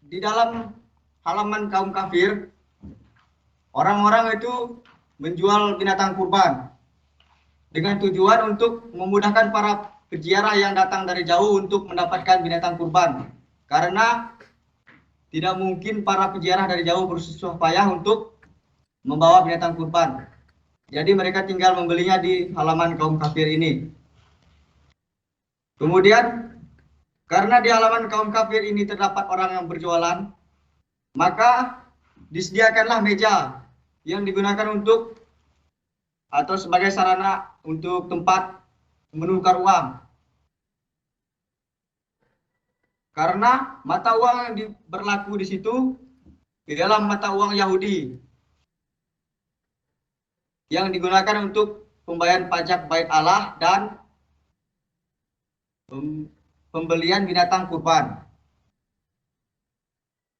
di dalam halaman kaum kafir, orang-orang itu menjual binatang kurban dengan tujuan untuk memudahkan para peziarah yang datang dari jauh untuk mendapatkan binatang kurban. Karena tidak mungkin para peziarah dari jauh bersusah payah untuk membawa binatang kurban. Jadi mereka tinggal membelinya di halaman kaum kafir ini. Kemudian karena di halaman kaum kafir ini terdapat orang yang berjualan, maka disediakanlah meja yang digunakan untuk atau sebagai sarana untuk tempat menukar uang. Karena mata uang yang berlaku di situ di dalam mata uang Yahudi yang digunakan untuk pembayaran pajak bait Allah dan pembelian binatang kurban.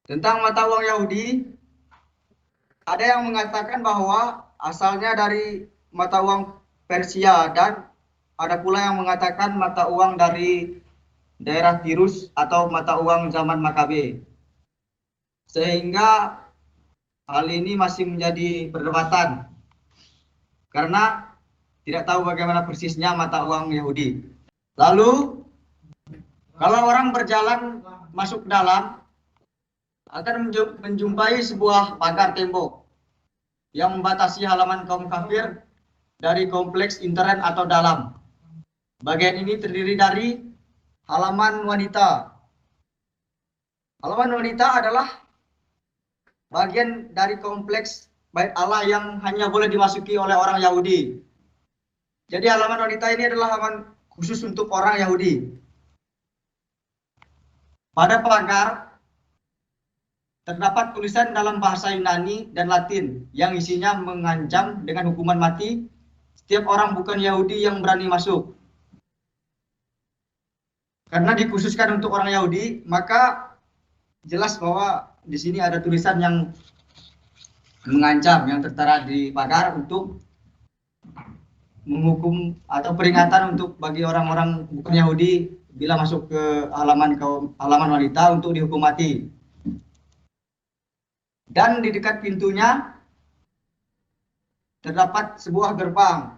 Tentang mata uang Yahudi, ada yang mengatakan bahwa asalnya dari mata uang Persia dan ada pula yang mengatakan mata uang dari daerah Tirus atau mata uang zaman Makabe. Sehingga hal ini masih menjadi perdebatan karena tidak tahu bagaimana persisnya mata uang Yahudi. Lalu kalau orang berjalan masuk ke dalam akan menjumpai sebuah pagar tembok yang membatasi halaman kaum kafir dari kompleks intern atau dalam. Bagian ini terdiri dari halaman wanita. Halaman wanita adalah bagian dari kompleks bait Allah yang hanya boleh dimasuki oleh orang Yahudi. Jadi halaman wanita ini adalah halaman khusus untuk orang Yahudi. Pada pagar terdapat tulisan dalam bahasa Yunani dan Latin yang isinya mengancam dengan hukuman mati setiap orang bukan Yahudi yang berani masuk. Karena dikhususkan untuk orang Yahudi, maka jelas bahwa di sini ada tulisan yang mengancam yang tertera di pagar untuk menghukum atau peringatan untuk bagi orang-orang bukan Yahudi bila masuk ke halaman wanita untuk dihukum mati. Dan di dekat pintunya terdapat sebuah gerbang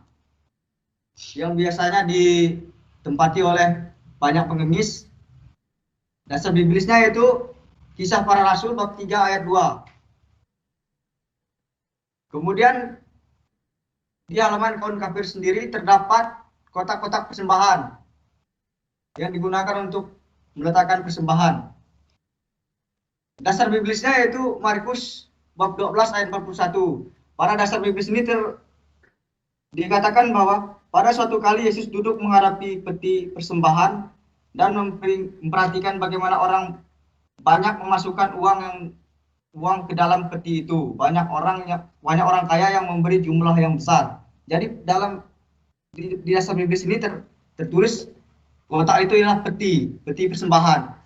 yang biasanya ditempati oleh banyak pengemis. Dasar biblisnya yaitu Kisah Para Rasul bab 3 ayat 2. Kemudian di halaman kaum kafir sendiri terdapat kotak-kotak persembahan yang digunakan untuk meletakkan persembahan. Dasar biblisnya yaitu Markus bab 12 ayat 41. Pada dasar biblis ini dikatakan bahwa pada suatu kali Yesus duduk menghadapi peti persembahan dan memperhatikan bagaimana orang banyak memasukkan uang ke dalam peti itu. Banyak orang kaya yang memberi jumlah yang besar. Jadi di dasar biblis ini tertulis kotak itu adalah peti persembahan.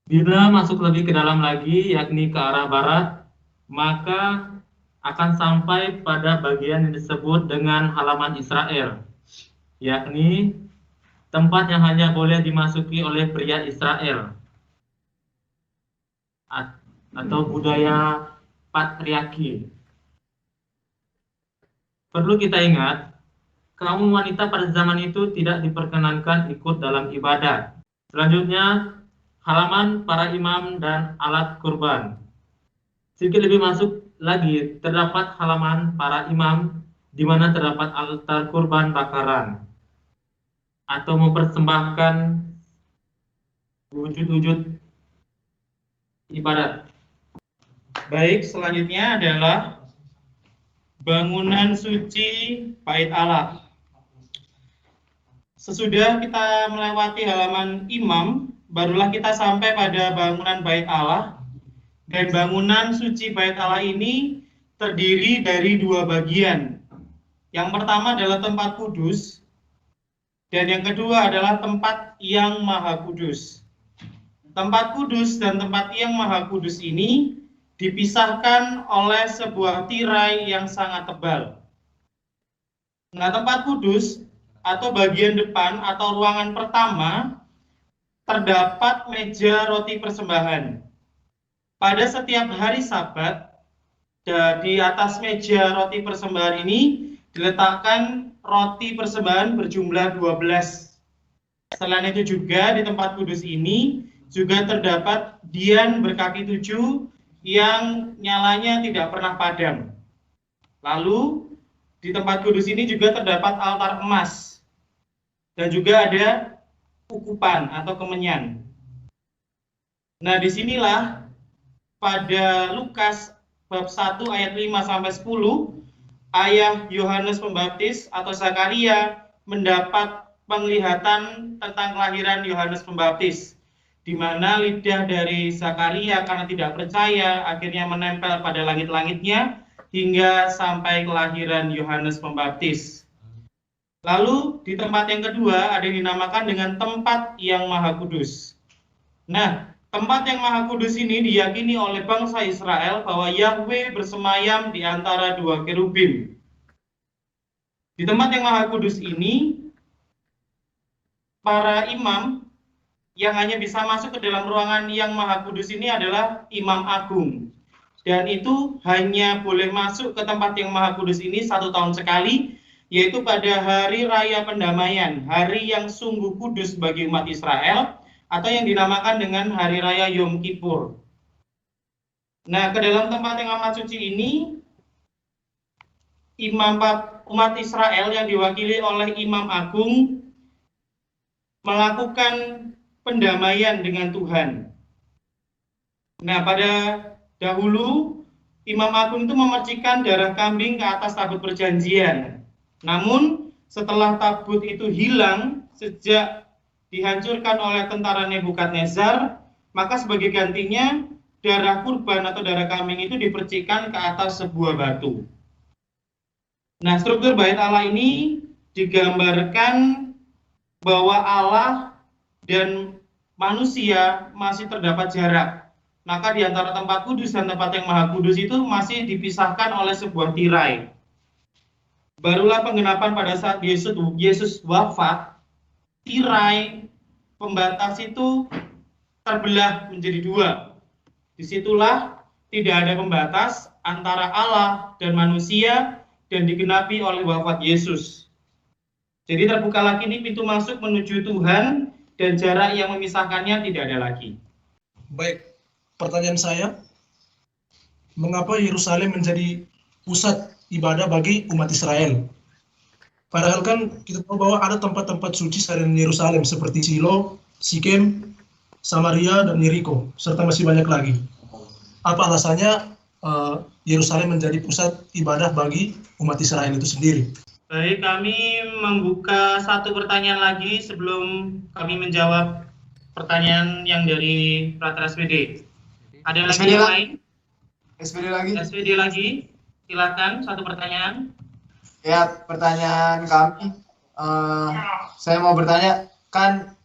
Bila masuk lebih ke dalam lagi, yakni ke arah barat, maka akan sampai pada bagian yang disebut dengan halaman Israel, yakni tempat yang hanya boleh dimasuki oleh pria Israel atau budaya patriarki. Perlu kita ingat, kaum wanita pada zaman itu tidak diperkenankan ikut dalam ibadat. Selanjutnya, halaman para imam dan alat kurban. Sedikit lebih masuk lagi, terdapat halaman para imam di mana terdapat altar kurban bakaran atau mempersembahkan wujud-wujud ibadat. Baik, selanjutnya adalah bangunan suci bait Allah. Sesudah kita melewati halaman imam, barulah kita sampai pada bangunan bait Allah. Dan bangunan suci bait Allah ini terdiri dari dua bagian. Yang pertama adalah tempat kudus, dan yang kedua adalah tempat yang maha kudus. Tempat kudus dan tempat yang maha kudus ini dipisahkan oleh sebuah tirai yang sangat tebal. Nah, tempat kudus atau bagian depan atau ruangan pertama terdapat meja roti persembahan. pada setiap hari Sabat, di atas meja roti persembahan ini diletakkan roti persembahan berjumlah 12. Selain itu juga di tempat kudus ini juga terdapat dian berkaki 7 yang nyalanya tidak pernah padam. Lalu di tempat kudus ini juga terdapat altar emas dan juga ada ukupan atau kemenyan. Nah, disinilah pada Lukas bab 1 ayat 5 sampai 10, ayah Yohanes Pembaptis atau Zakaria mendapat penglihatan tentang kelahiran Yohanes Pembaptis, di mana lidah dari Zakaria karena tidak percaya akhirnya menempel pada langit-langitnya hingga sampai kelahiran Yohanes Pembaptis. Lalu di tempat yang kedua ada yang dinamakan dengan tempat yang maha kudus. Nah, tempat yang maha kudus ini diyakini oleh bangsa Israel bahwa Yahweh bersemayam di antara dua kerubim. Di tempat yang maha kudus ini, para imam yang hanya bisa masuk ke dalam ruangan yang maha kudus ini adalah imam agung. Dan itu hanya boleh masuk ke tempat yang maha kudus ini 1 tahun sekali, yaitu pada hari raya pendamaian, hari yang sungguh kudus bagi umat Israel, atau yang dinamakan dengan hari raya Yom Kippur. Nah, ke dalam tempat yang amat suci ini, umat Israel yang diwakili oleh imam agung melakukan pendamaian dengan Tuhan. Nah, pada dahulu imam agung itu memercikan darah kambing ke atas tabut perjanjian. Namun setelah tabut itu hilang sejak dihancurkan oleh tentara Nebukadnezar, maka sebagai gantinya darah kurban atau darah kambing itu dipercikan ke atas sebuah batu. Nah, struktur bait Allah ini digambarkan bahwa Allah dan manusia masih terdapat jarak. Maka di antara tempat kudus dan tempat yang maha kudus itu masih dipisahkan oleh sebuah tirai. Barulah penggenapan pada saat Yesus wafat, tirai pembatas itu terbelah menjadi 2. Disitulah tidak ada pembatas antara Allah dan manusia dan digenapi oleh wafat Yesus. Jadi terbuka lagi ini pintu masuk menuju Tuhan dan jarak yang memisahkannya tidak ada lagi. Baik, pertanyaan saya, mengapa Yerusalem menjadi pusat ibadah bagi umat Israel? Padahal kan kita tahu bahwa ada tempat-tempat suci selain Yerusalem seperti Silo, Sikem, Samaria, dan Yeriko, serta masih banyak lagi. Apa alasannya Yerusalem menjadi pusat ibadah bagi umat Israel itu sendiri? Baik, kami membuka satu pertanyaan lagi sebelum kami menjawab pertanyaan yang dari Frater SPD. Ada lagi yang lain? SPD lagi. Silakan, satu pertanyaan. Ya, pertanyaan kami. Saya mau bertanya, kan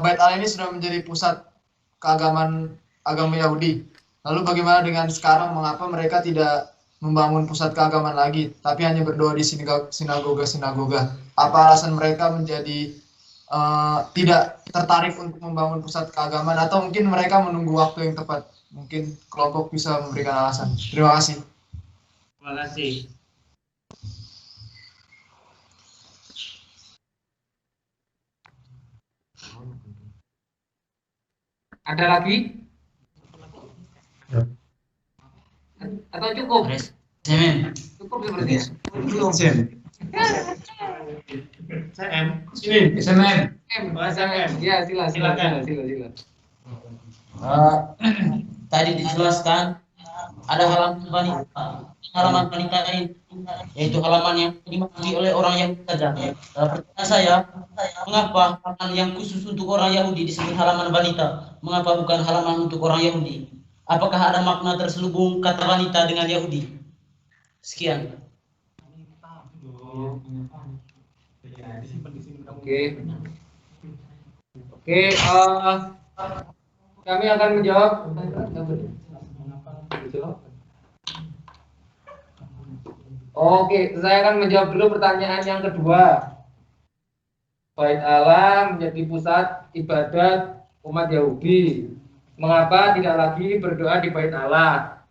Bait Allah ini sudah menjadi pusat keagamaan agama Yahudi. Lalu bagaimana dengan sekarang? Mengapa mereka tidak membangun pusat keagamaan lagi, tapi hanya berdoa di sinagoga-sinagoga? Apa alasan mereka menjadi tidak tertarik untuk membangun pusat keagamaan, atau mungkin mereka menunggu waktu yang tepat? Mungkin kelompok bisa memberikan alasan. Terima kasih. Terima kasih. Ada lagi? Atau cukup? Cukup ya berarti ya? Belum. CM. Ya, silakan. Tadi dijelaskan ada halaman wanita ini, yaitu halaman yang dimasuki oleh orang Yahudi saja. Pertanyaan saya, mengapa halaman yang khusus untuk orang Yahudi disebut halaman wanita? Mengapa bukan halaman untuk orang Yahudi? Apakah ada makna terselubung kata wanita dengan Yahudi? Sekian. Oke, kami akan menjawab. Oke, saya akan menjawab dulu pertanyaan yang kedua. Bait Allah menjadi pusat ibadat umat Yahudi. mengapa tidak lagi berdoa di Bait Allah?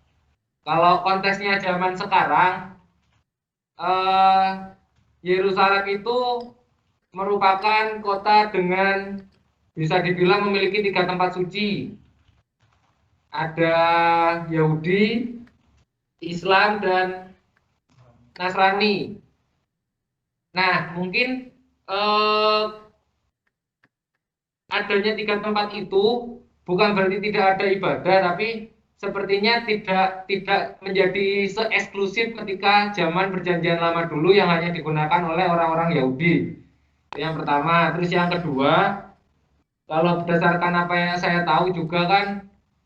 Kalau konteksnya zaman sekarang, Yerusalem itu merupakan kota dengan bisa dibilang memiliki 3 tempat suci. Ada Yahudi, Islam, dan Nasrani. Nah, mungkin adanya 3 tempat itu bukan berarti tidak ada ibadah, tapi sepertinya tidak menjadi se-eksklusif ketika zaman Perjanjian Lama dulu yang hanya digunakan oleh orang-orang Yahudi. Yang pertama. Terus yang kedua, kalau berdasarkan apa yang saya tahu juga kan,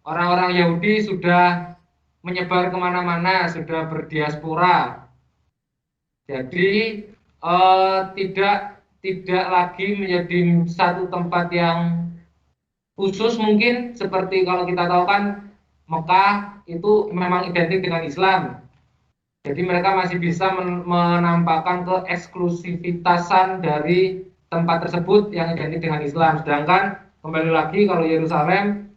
orang-orang Yahudi sudah menyebar kemana-mana, sudah berdiaspora. Jadi tidak lagi menjadi satu tempat yang khusus, mungkin seperti kalau kita tahu kan Mekah itu memang identik dengan Islam. Jadi mereka masih bisa menampakkan keeksklusivitasan dari tempat tersebut yang identik dengan Islam. Sedangkan kembali lagi kalau Yerusalem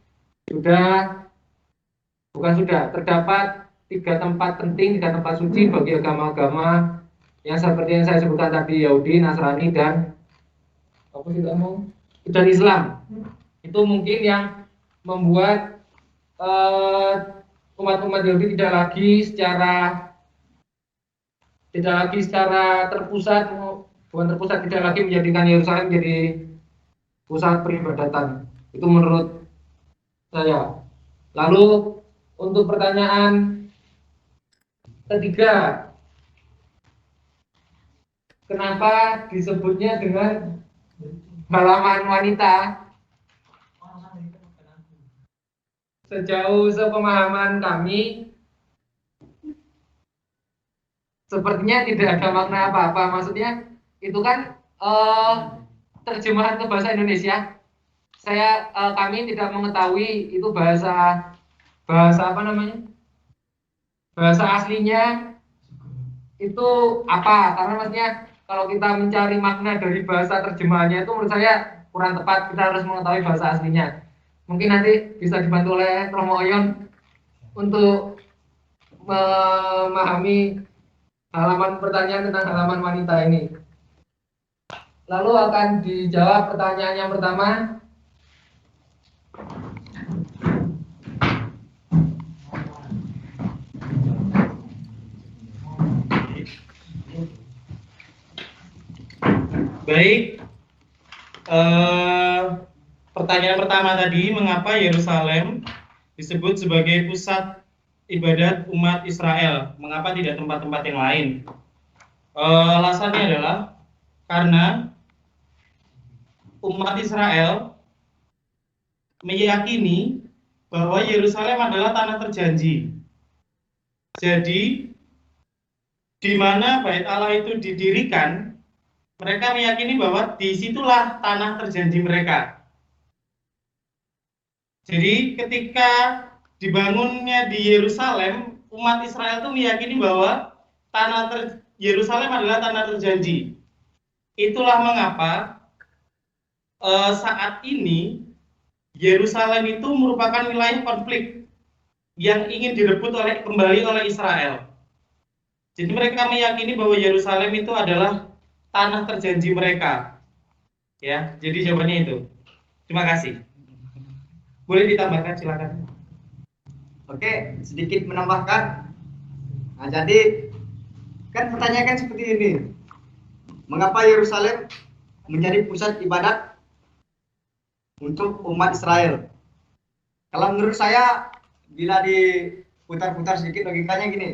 terdapat 3 tempat penting, 3 tempat suci bagi agama-agama yang seperti yang saya sebutkan tadi, Yahudi, Nasrani, dan Islam. Itu mungkin yang membuat umat-umat Yahudi tidak lagi secara terpusat, tidak lagi menjadikan Yerusalem menjadi pusat peribadatan. Itu menurut saya. Lalu untuk pertanyaan ketiga, kenapa disebutnya dengan halaman wanita? Sejauh sepemahaman kami, sepertinya tidak ada makna apa-apa. Maksudnya itu kan terjemahan ke bahasa Indonesia. Kami tidak mengetahui itu bahasa apa namanya? Bahasa aslinya itu apa? Karena maksudnya kalau kita mencari makna dari bahasa terjemahannya itu menurut saya kurang tepat. Kita harus mengetahui bahasa aslinya. Mungkin nanti bisa dibantu oleh Romo Oyon untuk memahami halaman pertanyaan tentang halaman wanita ini. Lalu akan dijawab pertanyaan yang pertama. Baik, pertanyaan pertama tadi, mengapa Yerusalem disebut sebagai pusat ibadat umat Israel? Mengapa tidak tempat-tempat yang lain? Alasannya adalah karena umat Israel meyakini bahwa Yerusalem adalah tanah terjanji. Jadi, di mana Bait Allah itu didirikan, mereka meyakini bahwa disitulah tanah terjanji mereka. Jadi ketika dibangunnya di Yerusalem, umat Israel itu meyakini bahwa Yerusalem adalah tanah terjanji. Itulah mengapa saat ini Yerusalem itu merupakan wilayah konflik yang ingin direbut kembali oleh Israel. Jadi mereka meyakini bahwa Yerusalem itu adalah tanah terjanji mereka. Ya, jadi jawabannya itu. Terima kasih. Boleh ditambahkan, silakan. Oke, sedikit menambahkan. Nah, jadi kan pertanyaan kan seperti ini. Mengapa Yerusalem menjadi pusat ibadat untuk umat Israel? Kalau menurut saya, bila diputar-putar sedikit logikanya gini.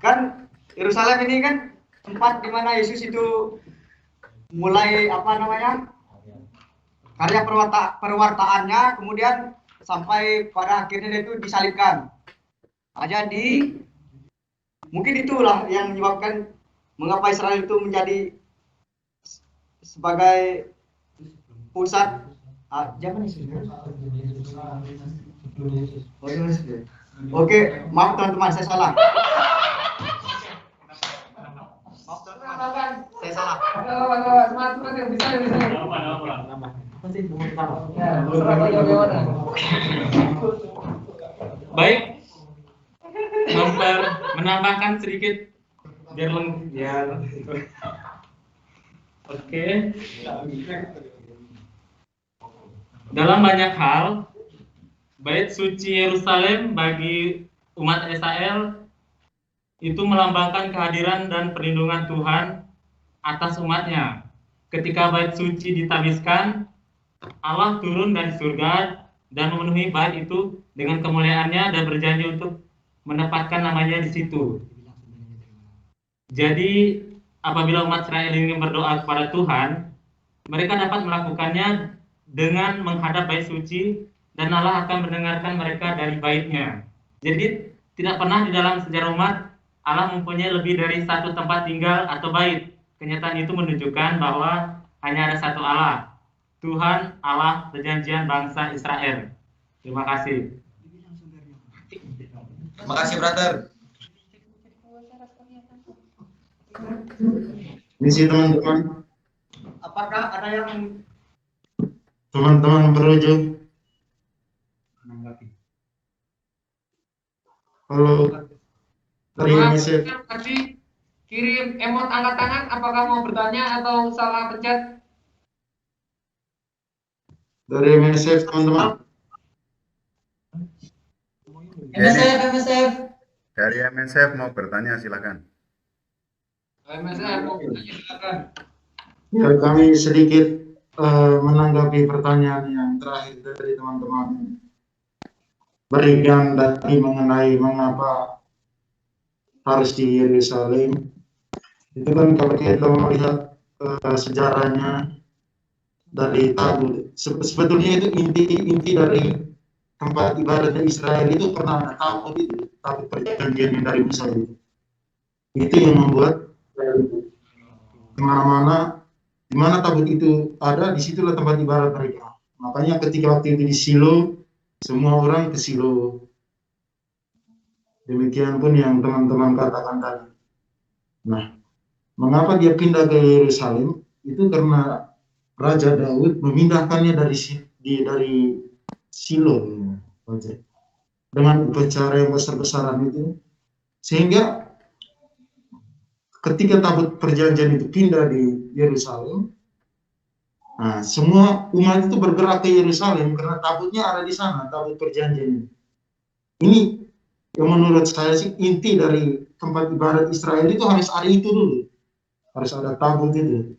Kan Yerusalem ini kan tempat di mana Yesus itu mulai karya perwartaannya, kemudian sampai pada akhirnya dia itu disalibkan. Nah, jadi mungkin itulah yang menyebabkan mengapa Israel itu menjadi sebagai pusat zaman Yesus. Oke, maaf teman-teman, saya salah. Saya salah. Semangat yang bisa. Ya, terserah mau jawab yang mana. Baik, menambahkan sedikit biar oke. Dalam banyak hal, bait suci Yerusalem bagi umat Israel itu melambangkan kehadiran dan perlindungan Tuhan atas umatnya. Ketika bait suci ditabiskan, Allah turun dari surga dan memenuhi bait itu dengan kemuliaannya dan berjanji untuk menempatkan namanya di situ. Jadi apabila umat Israel ingin berdoa kepada Tuhan, mereka dapat melakukannya dengan menghadap bait suci dan Allah akan mendengarkan mereka dari baitnya. Jadi tidak pernah di dalam sejarah umat Allah mempunyai lebih dari satu tempat tinggal atau bait. Kenyataan itu menunjukkan bahwa hanya ada satu Allah, Tuhan Allah perjanjian bangsa Israel. Terima kasih. Terima kasih, brother. Misi teman-teman, Apakah ada yang teman-teman berujuk. Halo, dari Maaf, MSF. tadi kirim emot angkat tangan, apakah mau bertanya atau salah pencet? Dari MSF teman-teman. MSF. Dari MSF mau bertanya silakan. MSF mau bertanya silakan. Ya, kami sedikit menanggapi pertanyaan yang terakhir dari teman-teman berikan tadi mengenai mengapa harus di Yerusalem. Itu kan kalau kita melihat sejarahnya dari tabut, sebetulnya itu inti dari tempat ibadat Israel itu pernah ada tabut itu, tabut perjanjian yang dari Musa itu yang membuat kemana-mana di mana tabut itu ada, disitulah tempat ibadat mereka. Makanya ketika waktu itu di Silo, semua orang ke Silo. Demikian pun yang teman-teman katakan tadi. Nah, mengapa dia pindah ke Yerusalem? Itu karena Raja Daud memindahkannya dari Silo, dengan upacara yang besar-besaran itu, sehingga ketika tabut perjanjian itu pindah di Yerusalem, nah, semua umat itu bergerak ke Yerusalem karena tabutnya ada di sana, tabut perjanjian. Ini yang menurut saya sih inti dari tempat ibadat Israel itu harus ada itu dulu, harus ada tabut itu.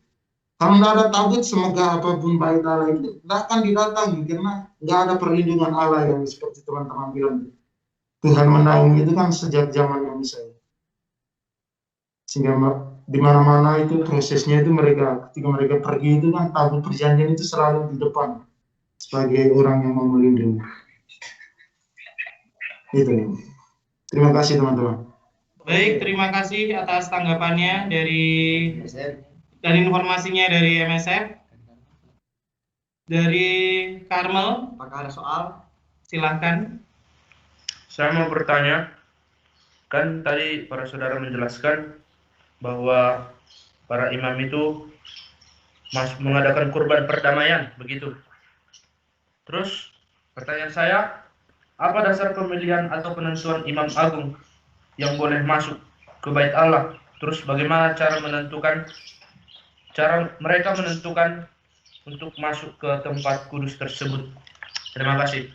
Kalau nggak ada tabut, semoga apapun bait Allah itu nggak akan didatangi karena nggak ada perlindungan Allah yang seperti teman-teman bilang. Tuhan menaungi itu kan sejak zaman Musa. Sehingga di mana-mana itu prosesnya itu ketika mereka pergi itu kan tabut perjanjian itu selalu di depan sebagai orang yang mau melindungi. Itu. Terima kasih teman-teman. Baik, terima kasih atas tanggapannya dan informasinya dari MSF. Dari Karmel, apakah ada soal? silakan. Saya mau bertanya, kan tadi para saudara menjelaskan bahwa para imam itu mengadakan kurban perdamaian, begitu. Terus pertanyaan saya, apa dasar pemilihan atau penentuan imam agung yang boleh masuk ke bait Allah? Terus bagaimana cara mereka menentukan untuk masuk ke tempat kudus tersebut? Terima kasih.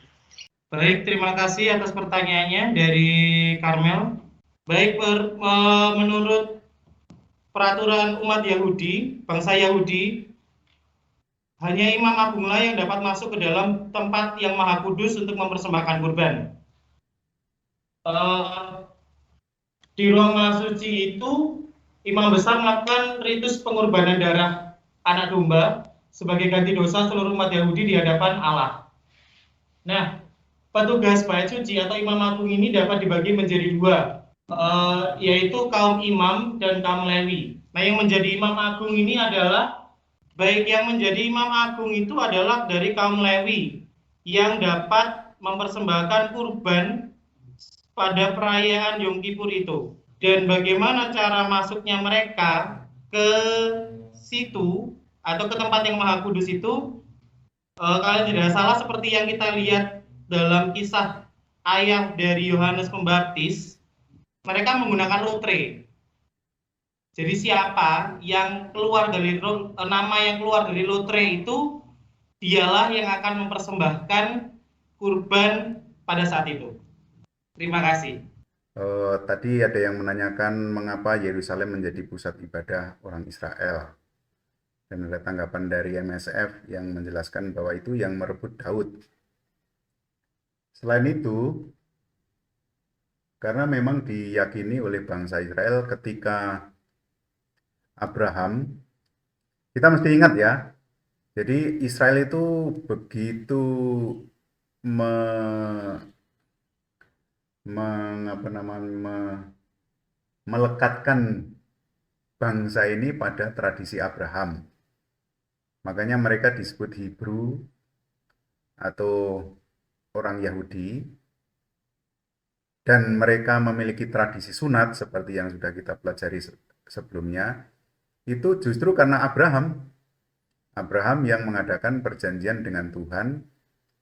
Baik, terima kasih atas pertanyaannya dari Karmel. Baik, menurut peraturan umat Yahudi, bangsa Yahudi, hanya imam agunglah yang dapat masuk ke dalam tempat yang maha kudus untuk mempersembahkan kurban. Di Roma Suci itu, imam besar melakukan ritus pengorbanan darah anak domba sebagai ganti dosa seluruh umat Yahudi di hadapan Allah. Nah, petugas bait suci atau imam agung ini dapat dibagi menjadi dua, yaitu kaum imam dan kaum Lewi. Nah, yang menjadi imam agung ini adalah, baik yang menjadi imam agung itu adalah dari kaum Lewi yang dapat mempersembahkan kurban pada perayaan Yom Kippur itu. Dan bagaimana cara masuknya mereka ke situ atau ke tempat yang maha kudus itu, Kalau tidak salah seperti yang kita lihat dalam kisah ayah dari Yohanes Pembaptis, mereka menggunakan lotre. Jadi siapa yang keluar dari nama yang keluar dari lotre itu, dialah yang akan mempersembahkan kurban pada saat itu. Terima kasih. Tadi ada yang menanyakan mengapa Yerusalem menjadi pusat ibadah orang Israel. Dan ada tanggapan dari MSF yang menjelaskan bahwa itu yang merebut Daud. Selain itu, karena memang diyakini oleh bangsa Israel ketika Abraham, kita mesti ingat ya, jadi Israel itu begitu melekatkan bangsa ini pada tradisi Abraham. Makanya mereka disebut Hebrew atau orang Yahudi, dan mereka memiliki tradisi sunat seperti yang sudah kita pelajari sebelumnya. Itu justru karena Abraham yang mengadakan perjanjian dengan Tuhan,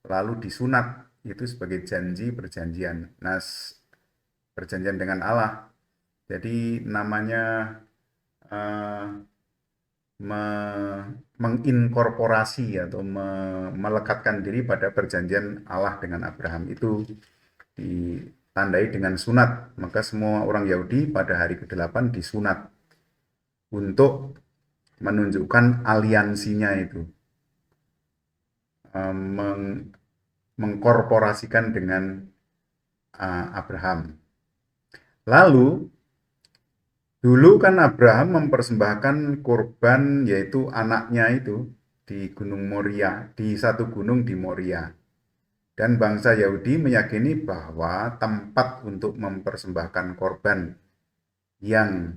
lalu disunat, itu sebagai janji perjanjian. Nah, perjanjian dengan Allah. Jadi namanya menginkorporasi atau melekatkan diri pada perjanjian Allah dengan Abraham, itu ditandai dengan sunat. Maka semua orang Yahudi pada hari ke-8 disunat untuk menunjukkan aliansinya itu, mengkorporasikan dengan Abraham. Lalu dulu kan Abraham mempersembahkan korban, yaitu anaknya itu, di Gunung Moria, di satu gunung di Moria. Dan bangsa Yahudi meyakini bahwa tempat untuk mempersembahkan korban yang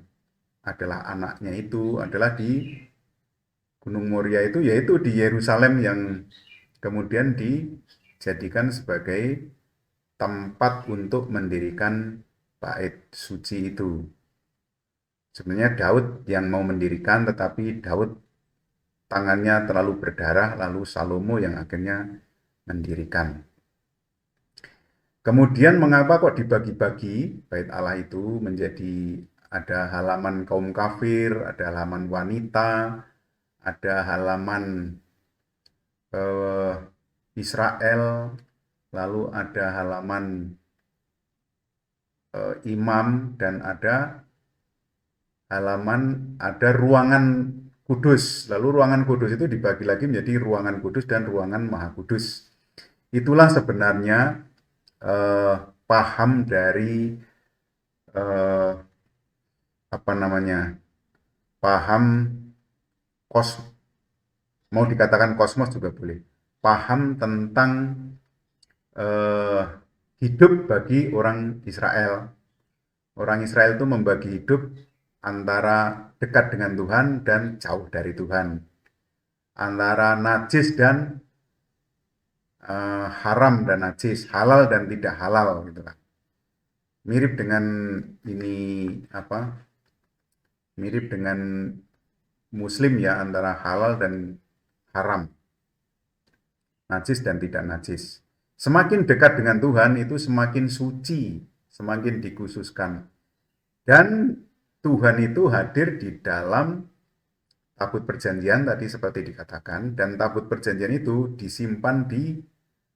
adalah anaknya itu adalah di Gunung Moria itu, yaitu di Yerusalem, yang kemudian dijadikan sebagai tempat untuk mendirikan bait suci itu. Sebenarnya Daud yang mau mendirikan, tetapi Daud tangannya terlalu berdarah, lalu Salomo yang akhirnya mendirikan. Kemudian mengapa kok dibagi-bagi bait Allah itu menjadi ada halaman kaum kafir, ada halaman wanita, ada halaman Israel, lalu ada halaman imam, dan ada ruangan kudus. Lalu ruangan kudus itu dibagi lagi menjadi ruangan kudus dan ruangan maha kudus. Itulah sebenarnya paham dari paham mau dikatakan kosmos juga boleh. Paham tentang hidup bagi orang Israel. Orang Israel itu membagi hidup antara dekat dengan Tuhan dan jauh dari Tuhan, antara najis dan haram dan najis, halal dan tidak halal, gitu kan. Mirip dengan mirip dengan Muslim ya, antara halal dan haram, najis dan tidak najis. Semakin dekat dengan Tuhan itu semakin suci, semakin dikhususkan. Dan Tuhan itu hadir di dalam tabut perjanjian tadi seperti dikatakan, dan tabut perjanjian itu disimpan di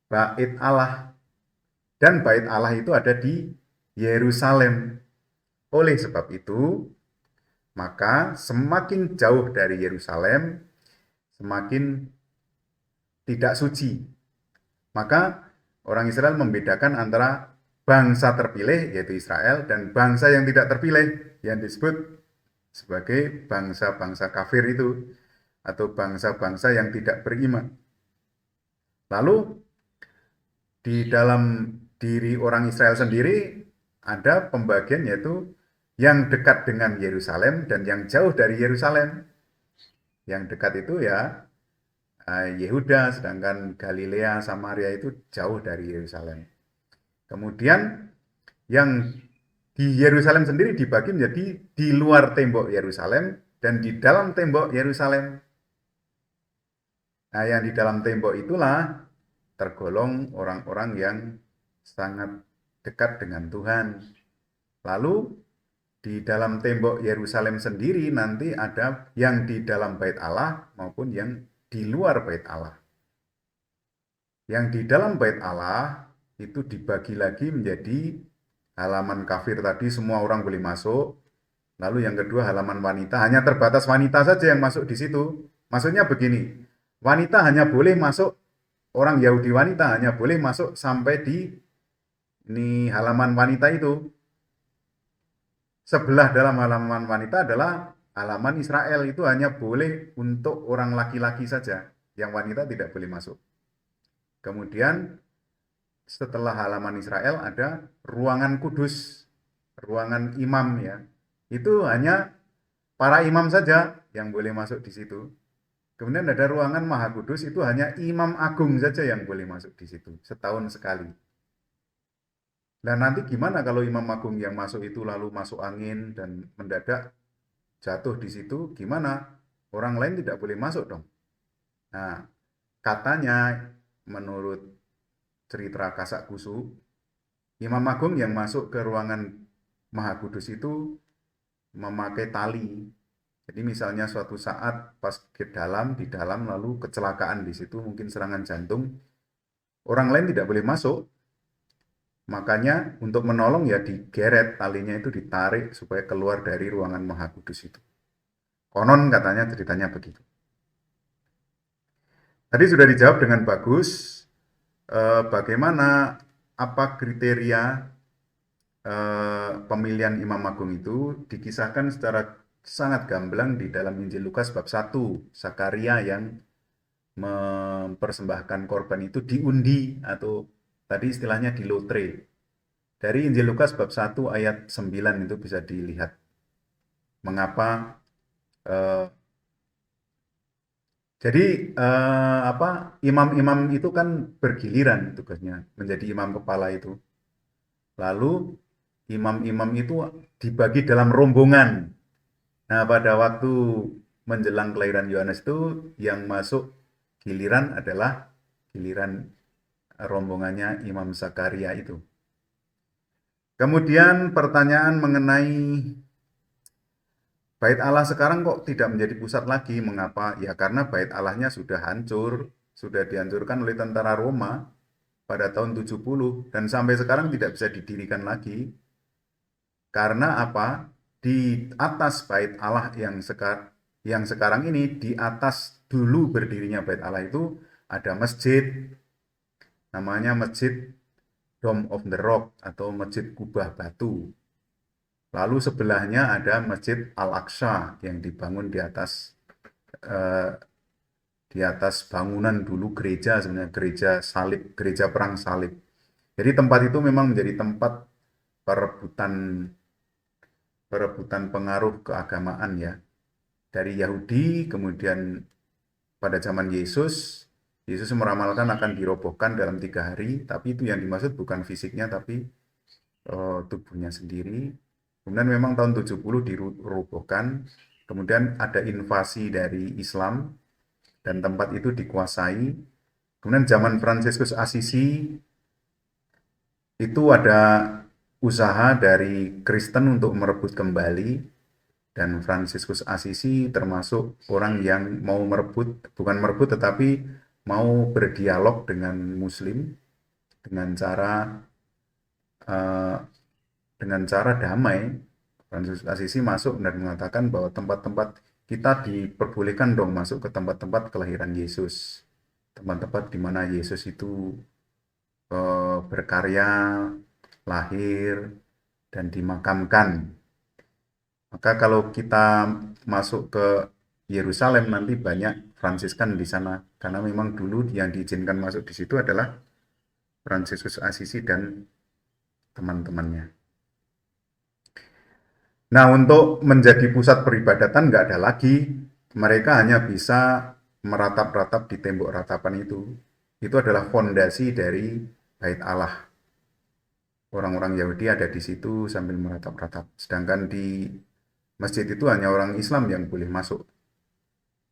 bait Allah. Dan bait Allah itu ada di Yerusalem. Oleh sebab itu, maka semakin jauh dari Yerusalem, semakin tidak suci. Maka orang Israel membedakan antara bangsa terpilih, yaitu Israel, dan bangsa yang tidak terpilih, yang disebut sebagai bangsa-bangsa kafir itu, atau bangsa-bangsa yang tidak beriman. Lalu di dalam diri orang Israel sendiri ada pembagian, yaitu yang dekat dengan Yerusalem dan yang jauh dari Yerusalem. Yang dekat itu ya Yehuda, sedangkan Galilea, Samaria itu jauh dari Yerusalem. Kemudian yang di Yerusalem sendiri dibagi menjadi di luar tembok Yerusalem dan di dalam tembok Yerusalem. Nah, yang di dalam tembok itulah tergolong orang-orang yang sangat dekat dengan Tuhan. Lalu di dalam tembok Yerusalem sendiri nanti ada yang di dalam bait Allah maupun yang di luar bait Allah. Yang di dalam bait Allah itu dibagi lagi menjadi halaman kafir tadi semua orang boleh masuk. Lalu yang kedua halaman wanita, hanya terbatas wanita saja yang masuk di situ. Maksudnya begini, wanita hanya boleh masuk, orang Yahudi wanita hanya boleh masuk sampai di ini halaman wanita itu. Sebelah dalam halaman wanita adalah halaman Israel, itu hanya boleh untuk orang laki-laki saja, yang wanita tidak boleh masuk. Kemudian setelah halaman Israel ada ruangan kudus, ruangan imam ya. Itu hanya para imam saja yang boleh masuk di situ. Kemudian ada ruangan Maha Kudus, itu hanya imam agung saja yang boleh masuk di situ, setahun sekali. Nah nanti gimana kalau imam agung yang masuk itu lalu masuk angin dan mendadak jatuh di situ, gimana? Orang lain tidak boleh masuk dong. Nah katanya menurut cerita Kasak Kusuk, imam agung yang masuk ke ruangan Maha Kudus itu memakai tali. Jadi misalnya suatu saat pas di dalam lalu kecelakaan di situ, mungkin serangan jantung, orang lain tidak boleh masuk. Makanya untuk menolong ya digeret, talinya itu ditarik supaya keluar dari ruangan Maha Kudus itu. Konon katanya ceritanya begitu. Tadi sudah dijawab dengan bagus. Bagaimana, apa kriteria pemilihan Imam Agung itu dikisahkan secara sangat gamblang di dalam Injil Lukas bab 1. Zakaria yang mempersembahkan korban itu diundi atau tadi istilahnya di lotre. Dari Injil Lukas bab 1 ayat 9 itu bisa dilihat mengapa imam-imam itu kan bergiliran tugasnya menjadi imam kepala itu. Lalu imam-imam itu dibagi dalam rombongan. Nah, pada waktu menjelang kelahiran Yohanes itu yang masuk giliran adalah giliran rombongannya Imam Zakaria itu. Kemudian pertanyaan mengenai Bait Allah sekarang kok tidak menjadi pusat lagi. Mengapa? Ya karena Bait Allahnya sudah hancur, sudah dihancurkan oleh tentara Roma pada tahun 70 dan sampai sekarang tidak bisa didirikan lagi. Karena apa? Di atas Bait Allah yang sekarang ini, di atas dulu berdirinya Bait Allah itu ada masjid, namanya Masjid Dome of the Rock atau Masjid Kubah Batu. Lalu sebelahnya ada Masjid Al-Aqsa yang dibangun di atas bangunan dulu gereja, sebenarnya gereja salib, gereja perang salib. Jadi tempat itu memang menjadi tempat perebutan pengaruh keagamaan ya. Dari Yahudi, kemudian pada zaman Yesus meramalkan akan dirobohkan dalam 3 hari, tapi itu yang dimaksud bukan fisiknya tapi tubuhnya sendiri. Kemudian memang tahun 70 dirobohkan, kemudian ada invasi dari Islam dan tempat itu dikuasai. Kemudian zaman Fransiskus Assisi itu ada usaha dari Kristen untuk merebut kembali, dan Fransiskus Assisi termasuk orang yang mau merebut, bukan merebut tetapi mau berdialog dengan Muslim dengan cara damai. Fransiskus Assisi masuk dan mengatakan bahwa tempat-tempat kita diperbolehkan dong masuk ke tempat-tempat kelahiran Yesus, tempat-tempat di mana Yesus itu berkarya, lahir, dan dimakamkan. Maka kalau kita masuk ke Yerusalem nanti banyak Fransiskan di sana, karena memang dulu yang diizinkan masuk di situ adalah Fransiskus Assisi dan teman-temannya. Nah, untuk menjadi pusat peribadatan nggak ada lagi. Mereka hanya bisa meratap-ratap di tembok ratapan itu. Itu adalah fondasi dari Bait Allah. Orang-orang Yahudi ada di situ sambil meratap-ratap. Sedangkan di masjid itu hanya orang Islam yang boleh masuk.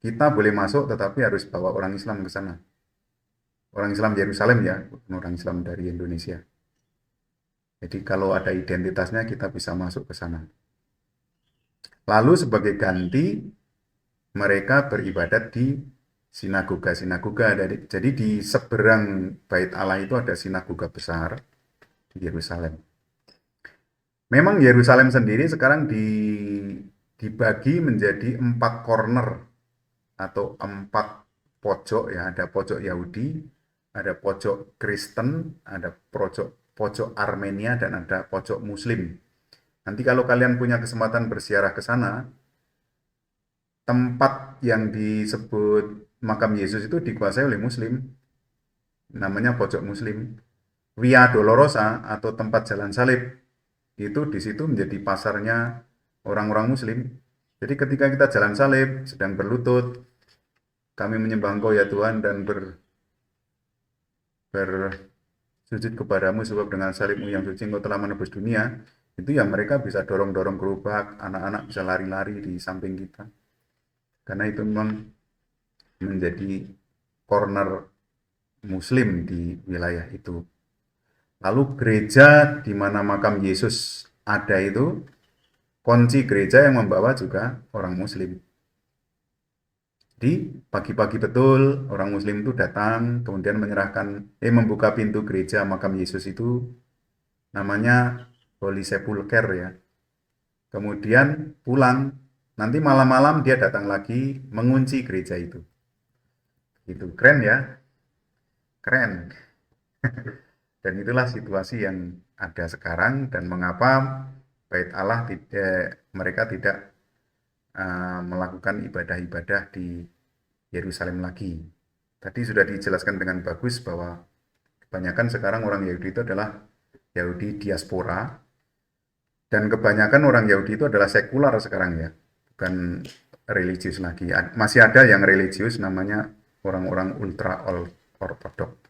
kita boleh masuk tetapi harus bawa orang Islam ke sana. Orang Islam Yerusalem ya, bukan orang Islam dari Indonesia. Jadi kalau ada identitasnya kita bisa masuk ke sana. Lalu sebagai ganti mereka beribadat di sinagoga-sinagoga. Jadi di seberang Bait Allah itu ada sinagoga besar di Yerusalem. Memang Yerusalem sendiri sekarang dibagi menjadi 4 corner atau 4 pojok ya. Ada pojok Yahudi, ada pojok Kristen, ada pojok Armenia, dan ada pojok Muslim. Nanti kalau kalian punya kesempatan berziarah ke sana, tempat yang disebut makam Yesus itu dikuasai oleh Muslim, namanya pojok Muslim. Via Dolorosa atau tempat jalan salib itu di situ menjadi pasarnya orang-orang Muslim. Jadi ketika kita jalan salib, sedang berlutut, kami menyembah Engkau ya Tuhan dan bersujud kepadamu sebab dengan salibmu yang suci Engkau telah menebus dunia, itu ya mereka bisa dorong-dorong gerobak, anak-anak bisa lari-lari di samping kita. Karena itu memang menjadi corner Muslim di wilayah itu. Lalu gereja di mana makam Yesus ada itu, kunci gereja yang membawa juga orang Muslim. Di pagi-pagi betul orang Muslim itu datang, kemudian membuka pintu gereja makam Yesus itu, namanya Holy Sepulchre ya. Kemudian pulang, nanti malam-malam dia datang lagi mengunci gereja itu. Itu keren ya, keren. Dan itulah situasi yang ada sekarang dan mengapa Bait Allah mereka tidak melakukan ibadah-ibadah di Yerusalem lagi. Tadi sudah dijelaskan dengan bagus bahwa kebanyakan sekarang orang Yahudi itu adalah Yahudi diaspora, dan kebanyakan orang Yahudi itu adalah sekular sekarang ya, bukan religius lagi. Masih ada yang religius namanya orang-orang ultra ortodok.